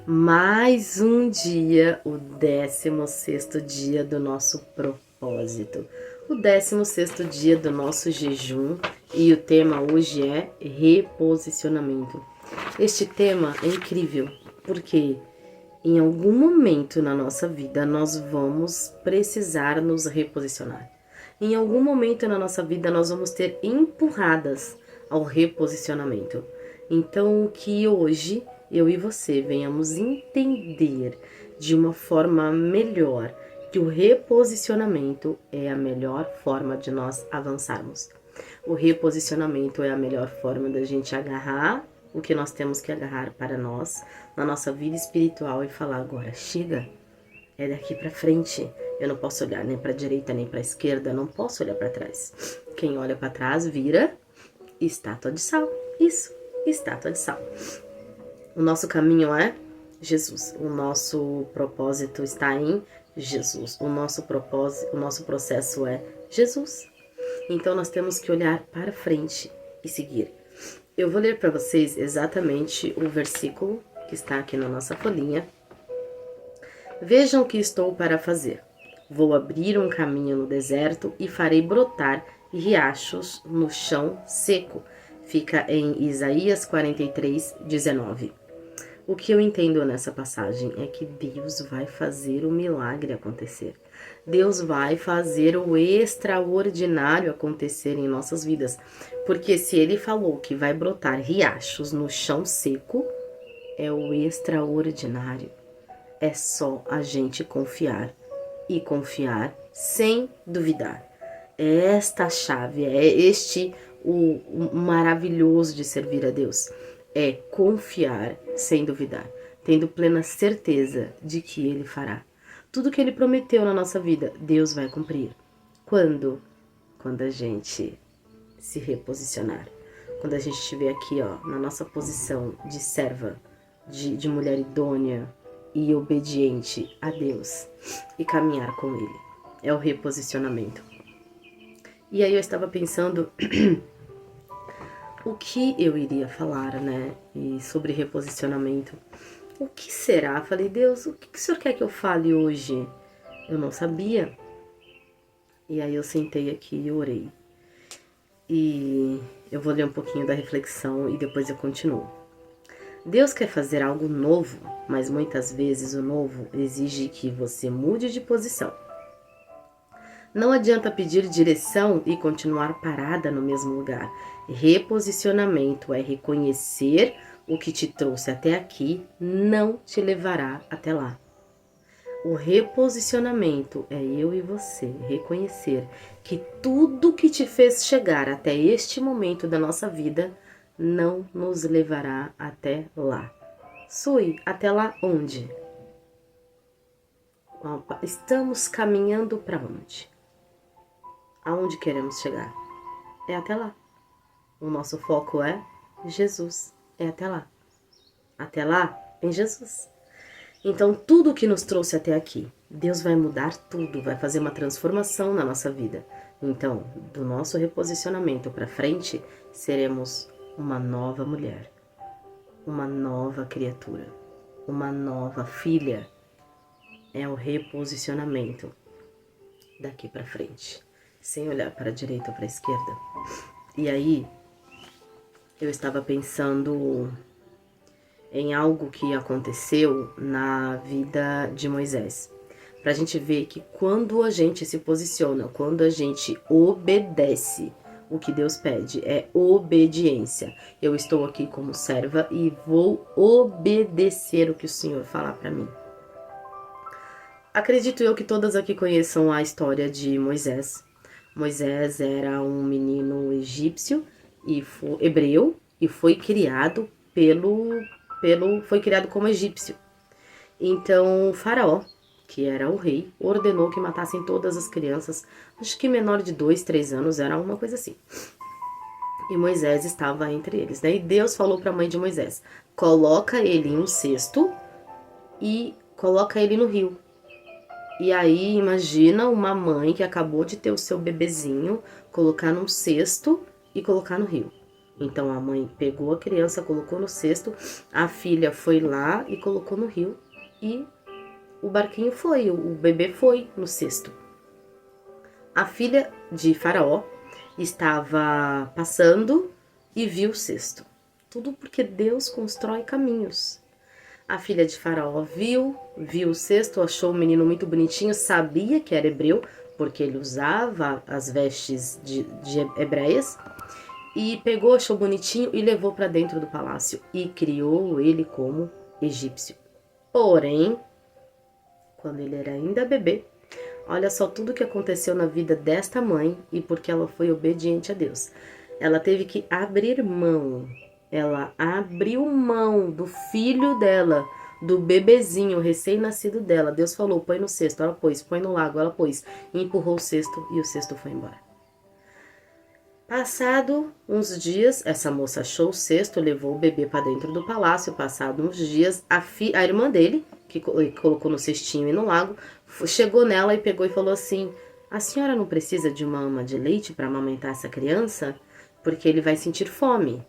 Mais um dia, o 16º dia do nosso propósito. O 16º dia do nosso jejum e o tema hoje é reposicionamento. Este tema é incrível porque em algum momento na nossa vida nós vamos precisar nos reposicionar. Em algum momento na nossa vida nós vamos ter empurradas ao reposicionamento. Então, o que hoje eu e você venhamos entender de uma forma melhor que o reposicionamento é a melhor forma de nós avançarmos. O reposicionamento é a melhor forma da gente agarrar o que nós temos que agarrar para nós, na nossa vida espiritual e falar agora, chega, é daqui para frente. Eu não posso olhar nem para a direita nem para a esquerda, não posso olhar para trás. Quem olha para trás vira estátua de sal. Isso, estátua de sal. O nosso caminho é Jesus. O nosso propósito está em Jesus. O nosso propósito, o nosso processo é Jesus. Então nós temos que olhar para frente e seguir. Eu vou ler para vocês exatamente o versículo que está aqui na nossa folhinha. Vejam o que estou para fazer. Vou abrir um caminho no deserto e farei brotar riachos no chão seco. Fica em Isaías 43, 19. O que eu entendo nessa passagem é que Deus vai fazer o milagre acontecer. Deus vai fazer o extraordinário acontecer em nossas vidas. Porque se Ele falou que vai brotar riachos no chão seco, é o extraordinário. É só a gente confiar. E confiar sem duvidar. É esta a chave, é este o maravilhoso de servir a Deus. É confiar sem duvidar, tendo plena certeza de que Ele fará. Tudo que Ele prometeu na nossa vida, Deus vai cumprir. Quando? Quando a gente se reposicionar. Quando a gente estiver aqui, ó, na nossa posição de serva, de mulher idônea e obediente a Deus e caminhar com Ele. É o reposicionamento. E aí eu estava pensando o que eu iria falar, né? E sobre reposicionamento. O que será? Falei, Deus, o que o Senhor quer que eu fale hoje? Eu não sabia. E aí eu sentei aqui e orei. E eu vou ler um pouquinho da reflexão e depois eu continuo. Deus quer fazer algo novo, mas muitas vezes o novo exige que você mude de posição. Não adianta pedir direção e continuar parada no mesmo lugar. Reposicionamento é reconhecer o que te trouxe até aqui não te levará até lá. O reposicionamento é eu e você reconhecer que tudo que te fez chegar até este momento da nossa vida não nos levará até lá. Sui, até lá onde? Estamos caminhando para onde? Aonde queremos chegar? É até lá. O nosso foco é Jesus. É até lá. Até lá, em Jesus. Então, tudo que nos trouxe até aqui, Deus vai mudar tudo, vai fazer uma transformação na nossa vida. Então, do nosso reposicionamento para frente, seremos uma nova mulher, uma nova criatura, uma nova filha. É o reposicionamento daqui para frente, sem olhar para a direita ou para a esquerda. E aí, eu estava pensando em algo que aconteceu na vida de Moisés. Pra gente ver que quando a gente se posiciona, quando a gente obedece o que Deus pede, é obediência. Eu estou aqui como serva e vou obedecer o que o Senhor falar pra mim. Acredito eu que todas aqui conheçam a história de Moisés. Moisés era um menino egípcio e hebreu e foi criado foi criado como egípcio. Então o faraó, que era o rei, ordenou que matassem todas as crianças, acho que menor de 2, 3 anos, era uma coisa assim. E Moisés estava entre eles, né? E Deus falou para a mãe de Moisés, coloca ele em um cesto e coloca ele no rio. E aí imagina uma mãe que acabou de ter o seu bebezinho, colocar num cesto e colocar no rio. Então a mãe pegou a criança, colocou no cesto, a filha foi lá e colocou no rio e o barquinho foi, o bebê foi no cesto. A filha de Faraó estava passando e viu o cesto. Tudo porque Deus constrói caminhos. A filha de Faraó viu o cesto, achou o menino muito bonitinho, sabia que era hebreu, porque ele usava as vestes de hebreias, e pegou, achou bonitinho e levou para dentro do palácio e criou ele como egípcio. Porém, quando ele era ainda bebê, olha só tudo que aconteceu na vida desta mãe e porque ela foi obediente a Deus. Ela teve que abrir mão. Ela abriu mão do filho dela, do bebezinho recém-nascido dela. Deus falou, põe no cesto, ela pôs, põe no lago, ela pôs. E empurrou o cesto e o cesto foi embora. Passado uns dias, essa moça achou o cesto, levou o bebê para dentro do palácio. Passado uns dias, a irmã dele, que colocou no cestinho e no lago, chegou nela e pegou e falou assim: a senhora não precisa de uma ama de leite para amamentar essa criança? Porque ele vai sentir fome.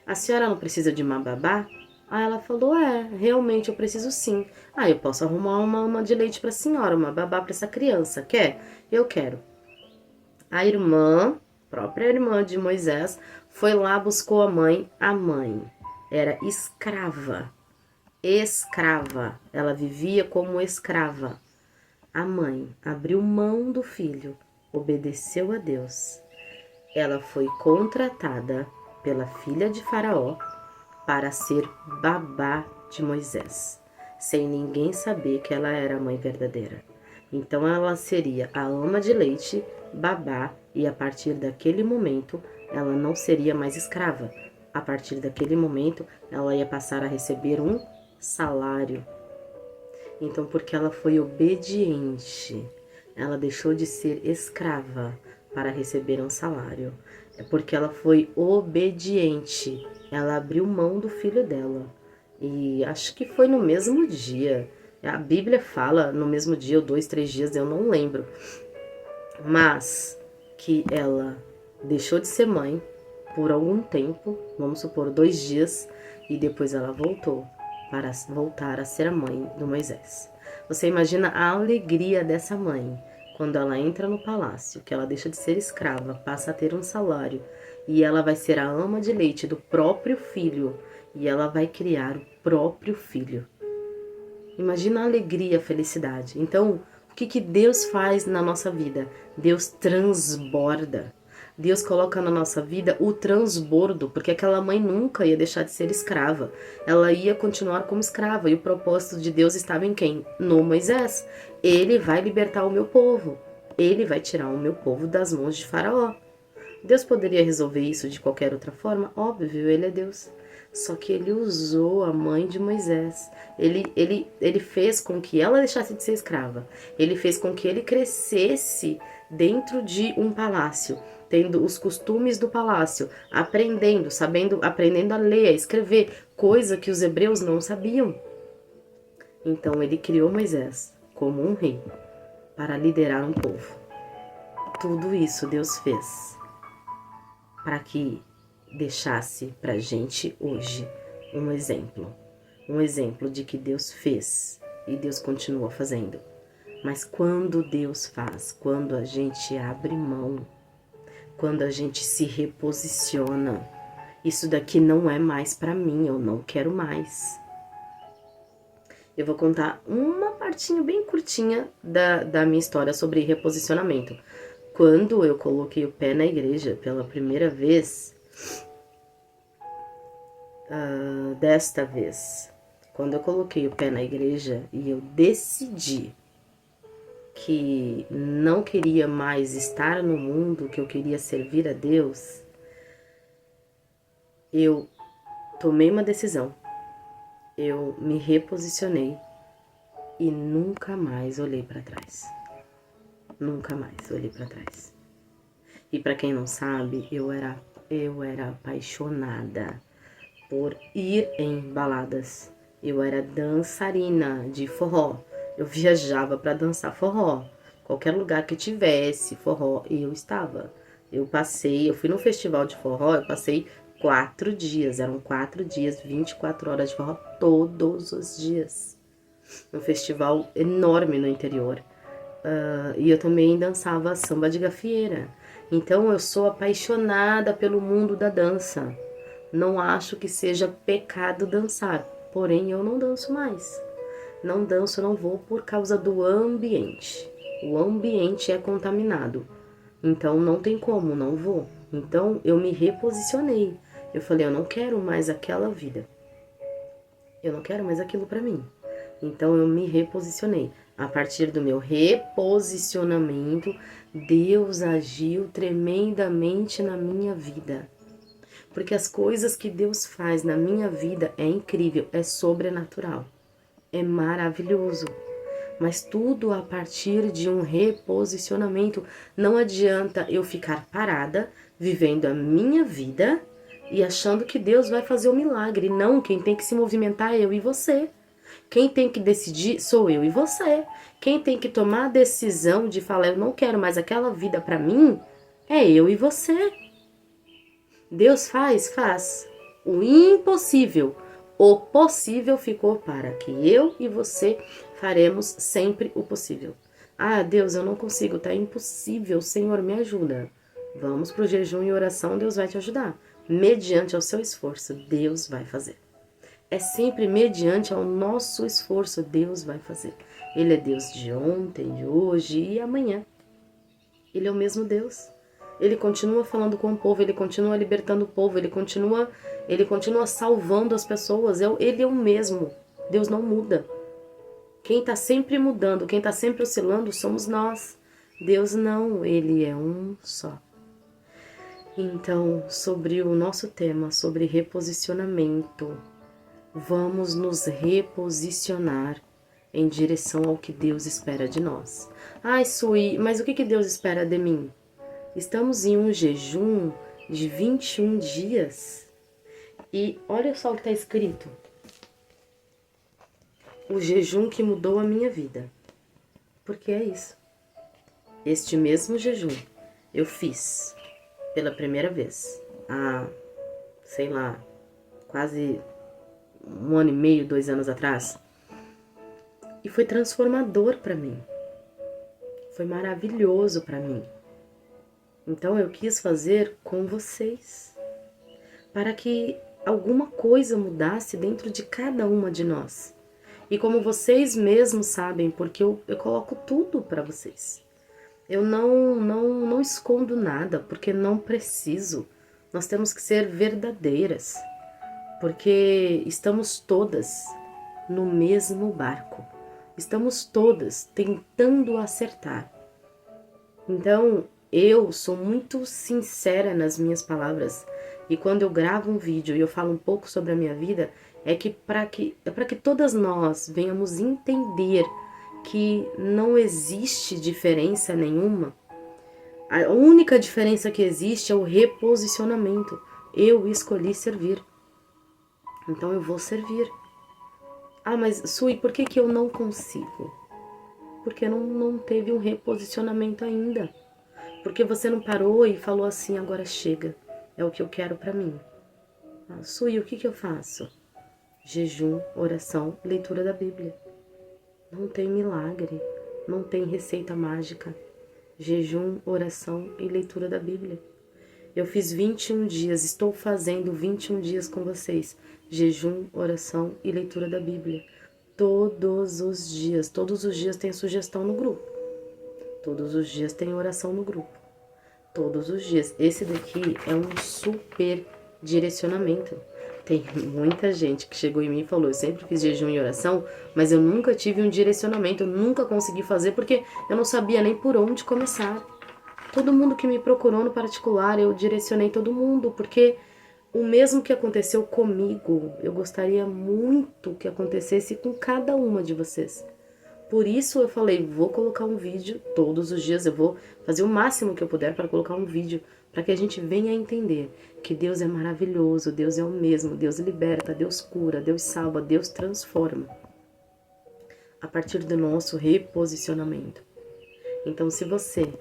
A senhora não precisa de uma babá? Aí ela falou, realmente eu preciso sim. Eu posso arrumar uma ama de leite para a senhora, uma babá para essa criança. Quer? Eu quero. A própria irmã de Moisés, foi lá, buscou a mãe. A mãe era escrava. Ela vivia como escrava. A mãe abriu mão do filho, obedeceu a Deus. Ela foi contratada pela filha de Faraó para ser babá de Moisés, sem ninguém saber que ela era a mãe verdadeira. Então ela seria a ama de leite, babá, e a partir daquele momento ela não seria mais escrava. A partir daquele momento ela ia passar a receber um salário. Então, porque ela foi obediente, ela deixou de ser escrava para receber um salário. É porque ela foi obediente. Ela abriu mão do filho dela. E acho que foi no mesmo dia. A Bíblia fala no mesmo dia, ou 2, 3 dias, eu não lembro. Mas que ela deixou de ser mãe por algum tempo, vamos supor 2 dias, e depois ela voltou para voltar a ser a mãe do Moisés. Você imagina a alegria dessa mãe quando ela entra no palácio, que ela deixa de ser escrava, passa a ter um salário, e ela vai ser a ama de leite do próprio filho, e ela vai criar o próprio filho. Imagina a alegria, a felicidade. Então, o que Deus faz na nossa vida? Deus transborda. Deus coloca na nossa vida o transbordo, porque aquela mãe nunca ia deixar de ser escrava. Ela ia continuar como escrava, e o propósito de Deus estava em quem? No Moisés. Ele vai libertar o meu povo. Ele vai tirar o meu povo das mãos de Faraó. Deus poderia resolver isso de qualquer outra forma? Óbvio, ele é Deus. Só que ele usou a mãe de Moisés. Ele fez com que ela deixasse de ser escrava. Ele fez com que ele crescesse dentro de um palácio, tendo os costumes do palácio, aprendendo a ler, a escrever, coisa que os hebreus não sabiam. Então ele criou Moisés como um rei para liderar um povo. Tudo isso Deus fez para que deixasse pra gente hoje um exemplo de que Deus fez e Deus continua fazendo. Mas quando Deus faz, quando a gente abre mão, quando a gente se reposiciona, isso daqui não é mais pra mim, eu não quero mais. Eu vou contar uma partinha bem curtinha da minha história sobre reposicionamento. Quando eu coloquei o pé na igreja pela primeira vez, desta vez, quando eu coloquei o pé na igreja e eu decidi que não queria mais estar no mundo, que eu queria servir a Deus, eu tomei uma decisão, eu me reposicionei e nunca mais olhei para trás. Nunca mais olhei para trás. E para quem não sabe, eu era apaixonada por ir em baladas. Eu era dançarina de forró. Eu viajava para dançar forró. Qualquer lugar que tivesse forró, eu estava. Eu fui no festival de forró, eu passei 4 dias, eram 4 dias, 24 horas de forró todos os dias. Um festival enorme no interior. E eu também dançava samba de gafieira. Então eu sou apaixonada pelo mundo da dança. Não acho que seja pecado dançar, porém eu não danço mais. Não danço, não vou por causa do ambiente. O ambiente é contaminado. Então não tem como, não vou. Então eu me reposicionei. Eu falei, eu não quero mais aquela vida. Eu não quero mais aquilo pra mim. Então eu me reposicionei. A partir do meu reposicionamento, Deus agiu tremendamente na minha vida. Porque as coisas que Deus faz na minha vida é incrível, é sobrenatural, é maravilhoso. Mas tudo a partir de um reposicionamento. Não adianta eu ficar parada, vivendo a minha vida e achando que Deus vai fazer o milagre. Não, quem tem que se movimentar é eu e você. Quem tem que decidir sou eu e você. Quem tem que tomar a decisão de falar, eu não quero mais aquela vida pra mim, é eu e você. Deus faz o impossível. O possível ficou para que eu e você faremos sempre o possível. Ah, Deus, eu não consigo, tá impossível, Senhor, me ajuda. Vamos pro jejum e oração, Deus vai te ajudar. Mediante ao seu esforço, Deus vai fazer. É sempre mediante ao nosso esforço, Deus vai fazer. Ele é Deus de ontem, de hoje e amanhã. Ele é o mesmo Deus. Ele continua falando com o povo, ele continua libertando o povo, ele continua salvando as pessoas. Ele é o mesmo. Deus não muda. Quem está sempre mudando, quem está sempre oscilando somos nós. Deus não, ele é um só. Então, sobre o nosso tema, sobre reposicionamento, vamos nos reposicionar em direção ao que Deus espera de nós. Ai, Sui, mas o que Deus espera de mim? Estamos em um jejum de 21 dias. E olha só o que está escrito. O jejum que mudou a minha vida. Porque é isso. Este mesmo jejum eu fiz pela primeira vez. Há, sei lá, quase 1 ano e meio, 2 anos atrás. E foi transformador para mim. Foi maravilhoso para mim. Então eu quis fazer com vocês, para que alguma coisa mudasse dentro de cada uma de nós. E como vocês mesmos sabem, porque eu coloco tudo para vocês. Eu não escondo nada, porque não preciso. Nós temos que ser verdadeiras, porque estamos todas no mesmo barco. Estamos todas tentando acertar. Então, eu sou muito sincera nas minhas palavras. E quando eu gravo um vídeo e eu falo um pouco sobre a minha vida, é para que todas nós venhamos entender que não existe diferença nenhuma. A única diferença que existe é o reposicionamento. Eu escolhi servir. Então eu vou servir. Ah, mas Sui, por que eu não consigo? Porque não teve um reposicionamento ainda. Porque você não parou e falou assim, agora chega, é o que eu quero pra mim. Ah, Sui, o que eu faço? Jejum, oração, leitura da Bíblia. Não tem milagre, não tem receita mágica. Jejum, oração e leitura da Bíblia. Eu fiz 21 dias, estou fazendo 21 dias com vocês. Jejum, oração e leitura da Bíblia. Todos os dias tem sugestão no grupo. Todos os dias tem oração no grupo. Todos os dias. Esse daqui é um super direcionamento. Tem muita gente que chegou em mim e falou, eu sempre fiz jejum e oração, mas eu nunca tive um direcionamento, eu nunca consegui fazer porque eu não sabia nem por onde começar. Todo mundo que me procurou no particular, eu direcionei todo mundo, porque o mesmo que aconteceu comigo, eu gostaria muito que acontecesse com cada uma de vocês. Por isso eu falei, vou colocar um vídeo todos os dias, eu vou fazer o máximo que eu puder para colocar um vídeo, para que a gente venha a entender que Deus é maravilhoso, Deus é o mesmo, Deus liberta, Deus cura, Deus salva, Deus transforma. A partir do nosso reposicionamento. Então, se você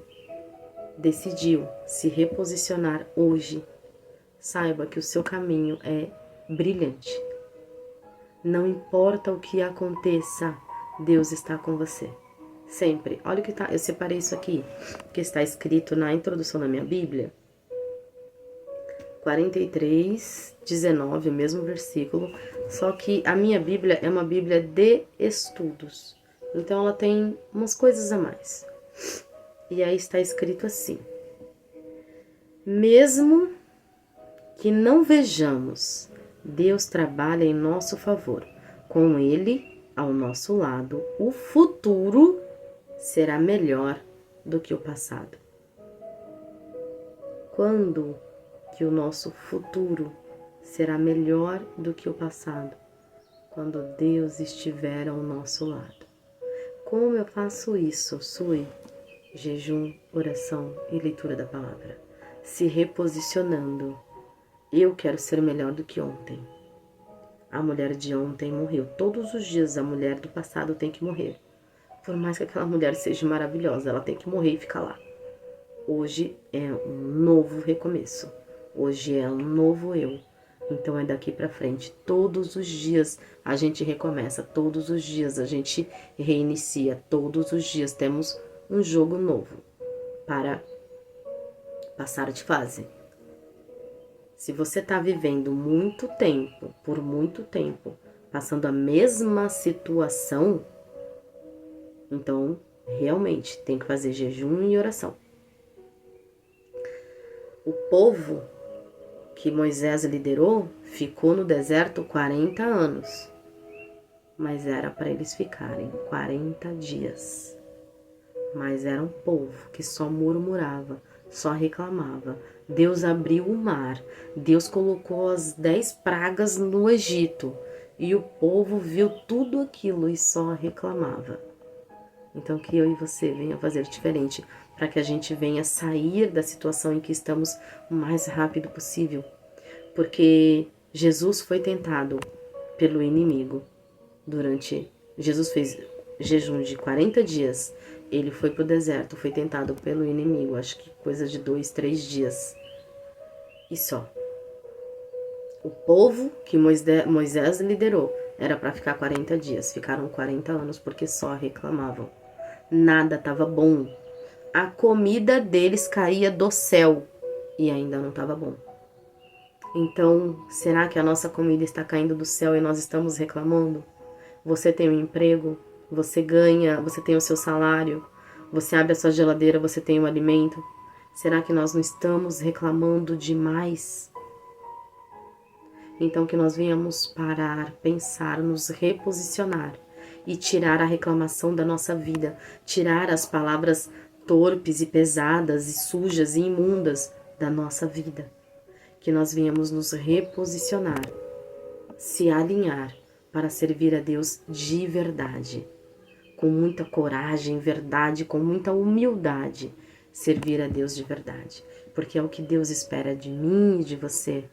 decidiu se reposicionar hoje, saiba que o seu caminho é brilhante. Não importa o que aconteça, Deus está com você. Sempre. Olha o que tá, eu separei isso aqui, que está escrito na introdução da minha Bíblia. 43:19, o mesmo versículo, só que a minha Bíblia é uma Bíblia de estudos. Então ela tem umas coisas a mais. E aí está escrito assim: mesmo que não vejamos, Deus trabalha em nosso favor. Com Ele ao nosso lado, o futuro será melhor do que o passado. Quando que o nosso futuro será melhor do que o passado? Quando Deus estiver ao nosso lado. Como eu faço isso, Sui? Jejum, oração e leitura da palavra. Se reposicionando. Eu quero ser melhor do que ontem. A mulher de ontem morreu. Todos os dias a mulher do passado tem que morrer. Por mais que aquela mulher seja maravilhosa, ela tem que morrer e ficar lá. Hoje é um novo recomeço. Hoje é um novo eu. Então é daqui pra frente. Todos os dias a gente recomeça. Todos os dias a gente reinicia. Todos os dias temos um jogo novo para passar de fase. Se você está vivendo muito tempo, por muito tempo, passando a mesma situação, então realmente tem que fazer jejum e oração. O povo que Moisés liderou ficou no deserto 40 anos, mas era para eles ficarem 40 dias. Mas era um povo que só murmurava, só reclamava. Deus abriu o mar, Deus colocou as 10 pragas no Egito e o povo viu tudo aquilo e só reclamava. Então que eu e você venham fazer diferente, para que a gente venha sair da situação em que estamos o mais rápido possível. Porque Jesus foi tentado pelo inimigo Jesus fez jejum de 40 dias, ele foi para o deserto, foi tentado pelo inimigo, acho que coisa de 2, 3 dias. E só. O povo que Moisés liderou era para ficar 40 dias, ficaram 40 anos porque só reclamavam. Nada estava bom. A comida deles caía do céu e ainda não estava bom. Então, será que a nossa comida está caindo do céu e nós estamos reclamando? Você tem um emprego, você ganha, você tem o seu salário, você abre a sua geladeira, você tem um alimento. Será que nós não estamos reclamando demais? Então que nós venhamos parar, pensar, nos reposicionar e tirar a reclamação da nossa vida, tirar as palavras torpes e pesadas e sujas e imundas da nossa vida. Que nós venhamos nos reposicionar, se alinhar para servir a Deus de verdade, com muita coragem, verdade, com muita humildade, servir a Deus de verdade, porque é o que Deus espera de mim e de você,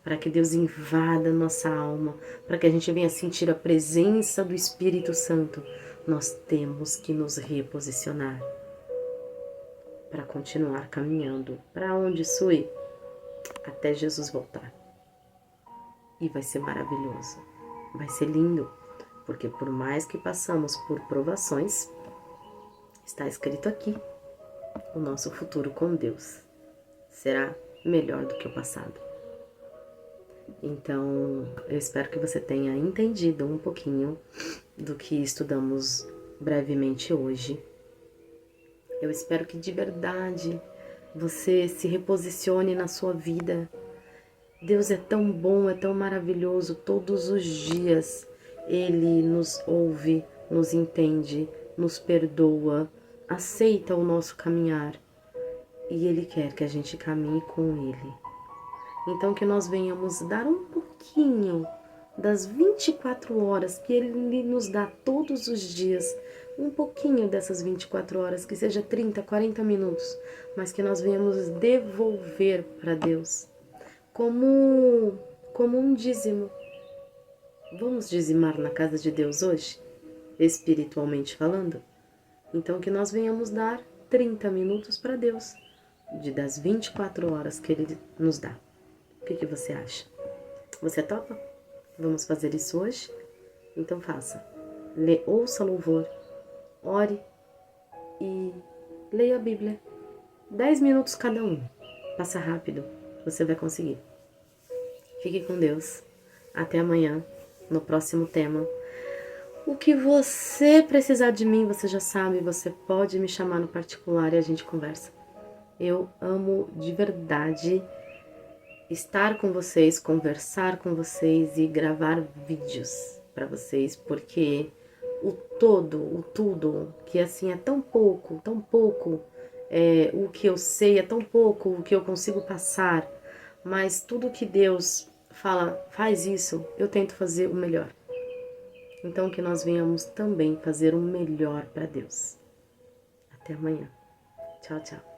para que Deus invada nossa alma, para que a gente venha sentir a presença do Espírito Santo. Nós temos que nos reposicionar para continuar caminhando. Para onde, Sui? Até Jesus voltar. E vai ser maravilhoso, vai ser lindo, porque por mais que passamos por provações, está escrito aqui, o nosso futuro com Deus será melhor do que o passado. Então, eu espero que você tenha entendido um pouquinho do que estudamos brevemente hoje. Eu espero que de verdade você se reposicione na sua vida. Deus é tão bom, é tão maravilhoso, todos os dias Ele nos ouve, nos entende, nos perdoa, aceita o nosso caminhar e Ele quer que a gente caminhe com Ele. Então que nós venhamos dar um pouquinho das 24 horas que Ele nos dá todos os dias, um pouquinho dessas 24 horas, que seja 30, 40 minutos, mas que nós venhamos devolver para Deus. Como um dízimo. Vamos dizimar na casa de Deus hoje? Espiritualmente falando? Então que nós venhamos dar 30 minutos para Deus, das 24 horas que Ele nos dá. que você acha? Você topa? Vamos fazer isso hoje? Então faça. Ouça louvor, ore e leia a Bíblia. 10 minutos cada um. Passa rápido, você vai conseguir. Fique com Deus. Até amanhã, no próximo tema. O que você precisar de mim, você já sabe, você pode me chamar no particular e a gente conversa. Eu amo de verdade estar com vocês, conversar com vocês e gravar vídeos para vocês, porque o tudo, que assim é tão pouco, o que eu sei é tão pouco, o que eu consigo passar, mas tudo que Deus fala, faz isso, eu tento fazer o melhor. Então que nós venhamos também fazer o melhor para Deus. Até amanhã. Tchau, tchau.